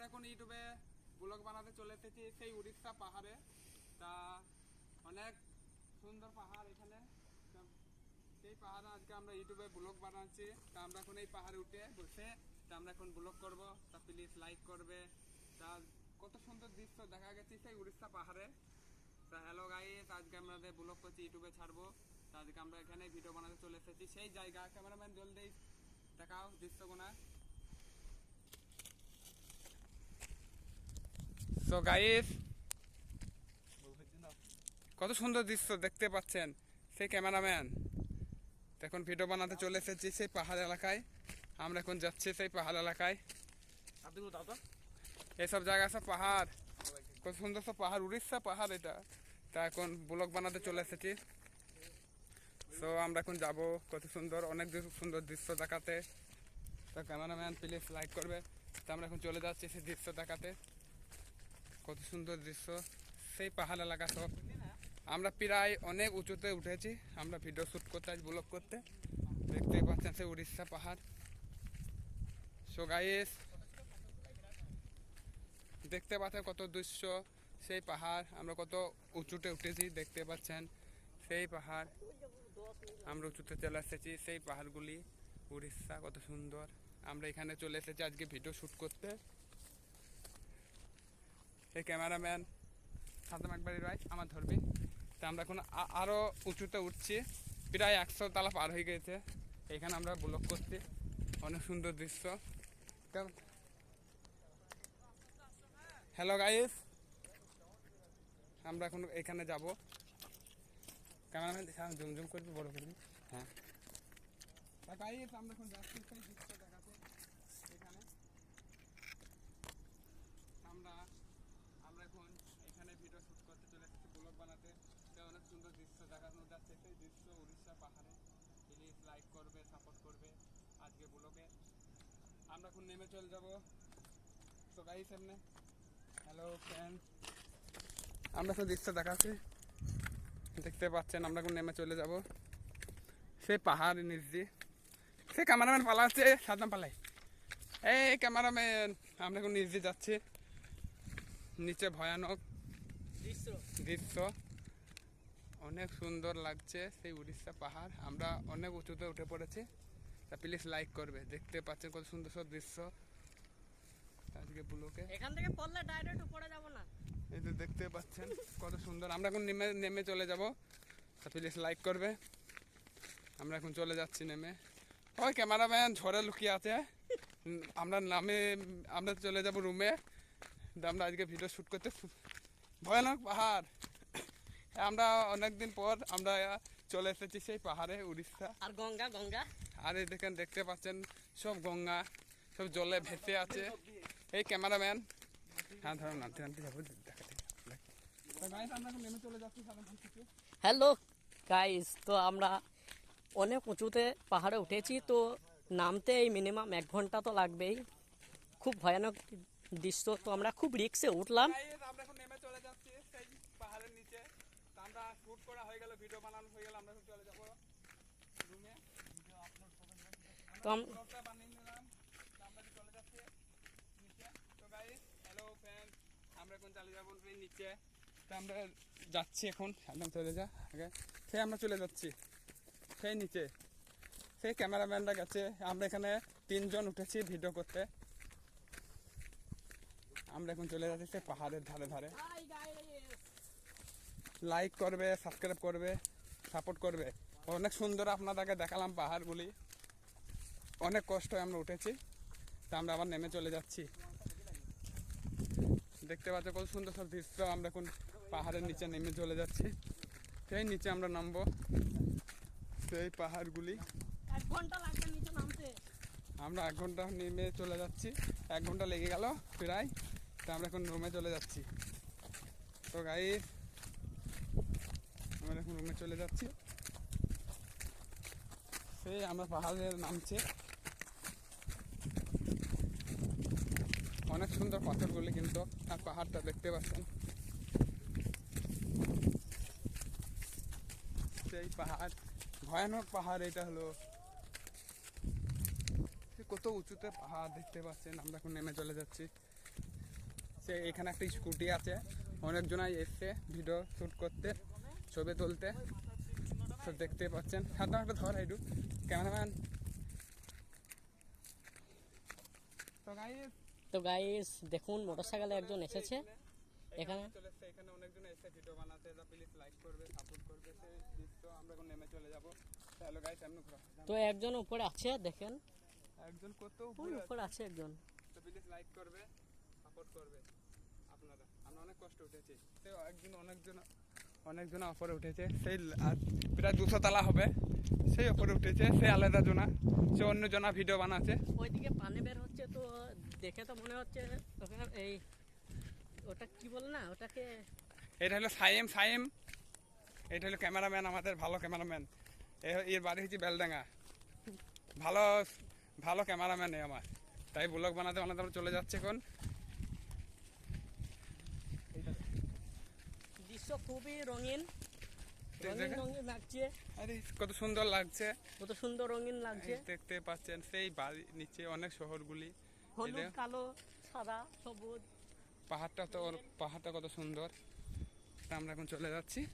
এখন ইউটিউবে ব্লগ বানাতে চলে এসেছি সেই উড়িষ্যা পাহাড়ে। তা অনেক সুন্দর পাহাড় এখানে, সেই পাহাড়ে আজকে আমরা ইউটিউবে ব্লগ বানাচ্ছি। তা আমরা এখন এই পাহাড়ে উঠে বসে তা আমরা এখন ব্লগ করব। তা প্লিজ লাইক করবে। তা কত সুন্দর দৃশ্য দেখা গেছে সেই উড়িষ্যা পাহাড়ে। তা হ্যালো গাইস, আজকে আমাদের ব্লগ করছি, ইউটিউবে ছাড়বো। তা আজকে আমরা এখানে ভিডিও বানাতে চলে এসেছি সেই জায়গা। ক্যামেরাম্যান জলদি দেখাও দৃশ্যগুনা। তো গাইস, কত সুন্দর দৃশ্য দেখতে পাচ্ছেন। সেই ক্যামেরাম্যান এখন ভিডিও বানাতে চলে এসেছি সেই পাহাড় এলাকায়। আমরা এখন যাচ্ছি সেই পাহাড় এলাকায়। এইসব জায়গা সব পাহাড়, কত সুন্দর সব পাহাড়, উড়িষ্যা পাহাড় এটা। তা এখন ব্লগ বানাতে চলে এসেছি। তো আমরা এখন যাব, কত সুন্দর অনেক সুন্দর দৃশ্য দেখাতে। তো ক্যামেরাম্যান প্লিজ লাইক করবে। তো আমরা এখন চলে যাচ্ছি সেই দৃশ্য দেখাতে। কত সুন্দর দৃশ্য সেই পাহাড় এলাকা সব। আমরা প্রায় অনেক উঁচুতে উঠেছি আমরা ভিডিও শ্যুট করতে, আজ ব্লগ করতে। দেখতেই পাচ্ছেন সেই উড়িষ্যা পাহাড়। সো গাইস, দেখতে পাচ্ছেন কত দৃশ্য সেই পাহাড়। আমরা কত উঁচুতে উঠেছি দেখতে পাচ্ছেন সেই পাহাড়। আমরা উঁচুতে চলে এসেছি সেই পাহাড়গুলি উড়িষ্যা, কত সুন্দর। আমরা এখানে চলে এসেছি আজকে ভিডিও শ্যুট করতে। এই ক্যামেরাম্যান সাদ্দাম একবারই রায় আমার ধরবি। তা আমরা এখন আরও উঁচুতে উঠছি, প্রায় 100 তলা পার হয়ে গেছে। এখানে আমরা ব্লগ করছি, অনেক সুন্দর দৃশ্য। হ্যালো গাইস, আমরা এখন এখানে যাব। ক্যামেরাম্যান জুম জুম করবি, বড় করবি। হ্যাঁ গাইস, আমরা এখন যাচ্ছি সেই দৃশ্য দেখাতে। এখানে আমরা এখন এখানে ভিডিও শ্যুট করতে চলে এসেছি, ব্লগ বানাতে। অনেক সুন্দর দৃশ্য দেখানো যাচ্ছে সেই দৃশ্য উড়িষ্যা পাহাড়ে। প্লিজ লাইক করবে, সাপোর্ট করবে আজকে ব্লগে। আমরা এখন নেমে চলে যাব। তো গাইস এমনি হ্যালো ফ্রেন্ড, আমরা তো দৃশ্য দেখাচ্ছি, দেখতে পাচ্ছেন। আমরা এখন নেমে চলে যাব সেই পাহাড় নিচ দিয়ে। সে ক্যামেরাম্যান পালাচ্ছে, সাদ্দাম পালাই। এই ক্যামেরাম্যান, আমরা এখন নিচ দিয়ে যাচ্ছি। নিচে ভয়ানক দৃশ্য, অনেক সুন্দর লাগছে সেই উড়িষ্যা পাহাড়। আমরা অনেক উঁচুতে উঠে পড়েছি। তা প্লিজ লাইক করবে। দেখতে পাচ্ছেন কত সুন্দর সব দৃশ্য আজকে ব্লগে। এখান থেকে পড়লে ডাইরেক্ট উপরে যাব না। এই তো দেখতে পাচ্ছেন কত সুন্দর। আমরা এখন নেমে চলে যাব। তা প্লিজ লাইক করবে। আমরা এখন চলে যাচ্ছি নেমে। ওই ক্যামেরাম্যান ঝড়ে লুকিয়ে আছে। আমরা চলে যাব রুমে। আমরা আজকে ভিডিও শ্যুট করতে। ভয়ানক পাহাড়। আমরা অনেকদিন পর আমরা চলে এসেছি সেই পাহাড়ে উড়িষ্যা। আর গঙ্গা গঙ্গা, আর এই দেখতে পাচ্ছেন সব গঙ্গা, সব জলে ভেসে আছে। এই ক্যামেরাম্যান, হ্যাঁ ধরুন নামতে নামতে যাবো দেখাতে। নেমে চলে যাচ্ছি। হ্যালো গাইস, তো আমরা অনেক উঁচুতে পাহাড়ে উঠেছি। তো নামতে এই মিনিমাম 1 ঘন্টা তো লাগবেই। খুব ভয়ানক দৃশ্য। তো আমরা খুব রিস্কে উঠলাম। আমরা এখন নেমে চলে যাচ্ছি সেই পাহাড়ের নিচে। আমরা শুট করা হয়ে গেল, ভিডিও বানানো হয়ে গেল। আমরা এখন চলে যাবো রুমে, তো ব্লগটা বানিয়ে নিলাম। আমরা চলে যাচ্ছি নিচে। তো গাইস হ্যালো ফ্রেন্ড, আমরা এখন চলে যাবো নিচে। তো আমরা যাচ্ছি এখন, একদম চলে যা আগে। সেই আমরা চলে যাচ্ছি সেই নিচে, সেই ক্যামেরাম্যানরা গেছে। আমরা এখানে 3 জন উঠেছি ভিডিও করতে। আমরা এখন চলে যাচ্ছি সেই পাহাড়ের ধারে ধারে। লাইক করবে, সাবস্ক্রাইব করবে, সাপোর্ট করবে। অনেক সুন্দর আপনাদেরকে দেখালাম পাহাড়গুলি। অনেক কষ্ট আমরা উঠেছি। তা আমরা আবার নেমে চলে যাচ্ছি। দেখতে পাচ্ছ কত সুন্দর সব দৃশ্য। আমরা এখন পাহাড়ের নিচে নেমে চলে যাচ্ছি। সেই নিচে আমরা নামবো সেই পাহাড়গুলি। 1 ঘন্টা লাগবে নিচে নামতে। আমরা 1 ঘন্টা নেমে চলে যাচ্ছি, 1 ঘন্টা লেগে গেল প্রায়। তা আমরা এখন রুমে চলে যাচ্ছি। তো গাইস, আমরা এখন রুমে চলে যাচ্ছি। সেই আমরা পাহাড়ে নামছি। অনেক সুন্দর পাথরগুলি কিন্তু, আর পাহাড়টা দেখতে পাচ্ছেন সেই পাহাড়, ভয়ানক পাহাড়। এটা হলো কত উঁচুতে পাহাড় দেখতে পাচ্ছেন। আমরা এখন নেমে চলে যাচ্ছি সে এখানে একটা স্কুটি আছে, অনেকজনাই এসছে ভিডিও শ্যুট করতে, ছবি তুলতে। তো দেখতে পাচ্ছেন, হাতে হাতে ধর একটু ক্যামেরাম্যান। তো গাইস, তো গাইস দেখুন মোটরসাইকেলে একজন এসেছে এখানে। চলে এসছে, এখানে অনেকজন এসে ভিডিও বানাতে। যা প্লিজ লাইক করবে, সাপোর্ট করবে। সেই দৃশ্য আমরা এখন নেমে চলে যাবো। হ্যালো গাইস, আমি ঘোরা তো একজন উপরে আছে দেখেন, একজন কত ওই উপরে আছে একজন। তো প্লিজ লাইক করবে, সাপোর্ট করবে আপনারা। আমরা অনেক কষ্ট উঠেছি, সে একজন অনেকজন ওপরে উঠেছে, সেই আর প্রায় 200 তলা হবে, সেই ওপরে উঠেছে। সে আলাদা জনা, সে অন্য জনা ভিডিও বানাচ্ছে। ওইদিকে পানি বের হচ্ছে, তো দেখে তো মনে হচ্ছে ওখানে এই ওটা কি বলে না ওটাকে, এটা হলো সাইম, এটা হলো ক্যামেরাম্যান, আমাদের ভালো ক্যামেরাম্যান। এর বাড়ি হচ্ছে বেলডাঙ্গা। ভালো ভালো ক্যামেরাম্যান আমার, তাই ব্লগ বানাতে বানাতে আমরা চলে যাচ্ছে এখন। দৃশ্য খুবই রঙিন রঙিন লাগছে, আরে কত সুন্দর লাগছে, কত সুন্দর রঙিন লাগছে। এই দেখতে পাচ্ছেন সেই বাড়ি নিচে অনেক শহরগুলি, হলুদ এটা- কালো সাদা সবুজ। পাহাড়টা কত সুন্দর। তা আমরা এখন চলে যাচ্ছি।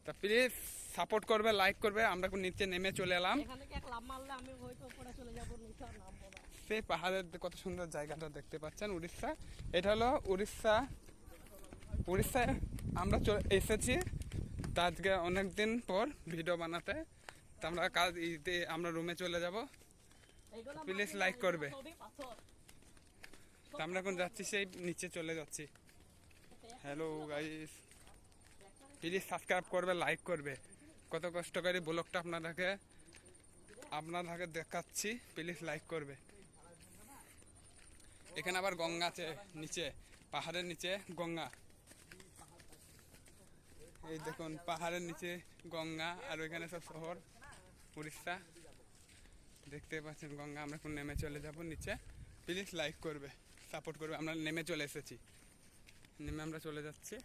তা প্লিজ সাপোর্ট করবে, লাইক করবে। আমরা এখন নিচে নেমে চলে এলাম। এখান থেকে এক লাফ মারলে আমি হয়তো উপরে চলে যাবো, নিচে আর নামবো না। সেই পাহাড়ের কত সুন্দর জায়গাটা দেখতে পাচ্ছেন, উড়িষ্যা। এটা হলো উড়িষ্যায় আমরা এসেছি। তা আজকে অনেকদিন পর ভিডিও বানাতে। তা আমরা কাজ আমরা রুমে চলে যাব। এইগুলো প্লিজ মাটি লাইক না, করবে। এগুলো সবই পাথর। তা আমরা এখন যাচ্ছি, সেই নিচে চলে যাচ্ছি। হ্যালো গাইস, প্লিজ সাবস্ক্রাইব করবে, লাইক করবে। কত কষ্ট করে ব্লগটা আপনাদেরকে দেখাচ্ছি, প্লিজ লাইক করবে। এখানে আবার গঙ্গা আছে নিচে, পাহাড়ের নিচে গঙ্গা। এই দেখুন পাহাড়ের নিচে গঙ্গা, আর ওইখানে সব শহর উড়িষ্যা। দেখতে পাচ্ছেন গঙ্গা। আমরা এখন নেমে চলে যাব নিচে। প্লিজ লাইক করবে, সাপোর্ট করবে। আমরা নেমে চলে এসেছি, নেমে আমরা চলে যাচ্ছি।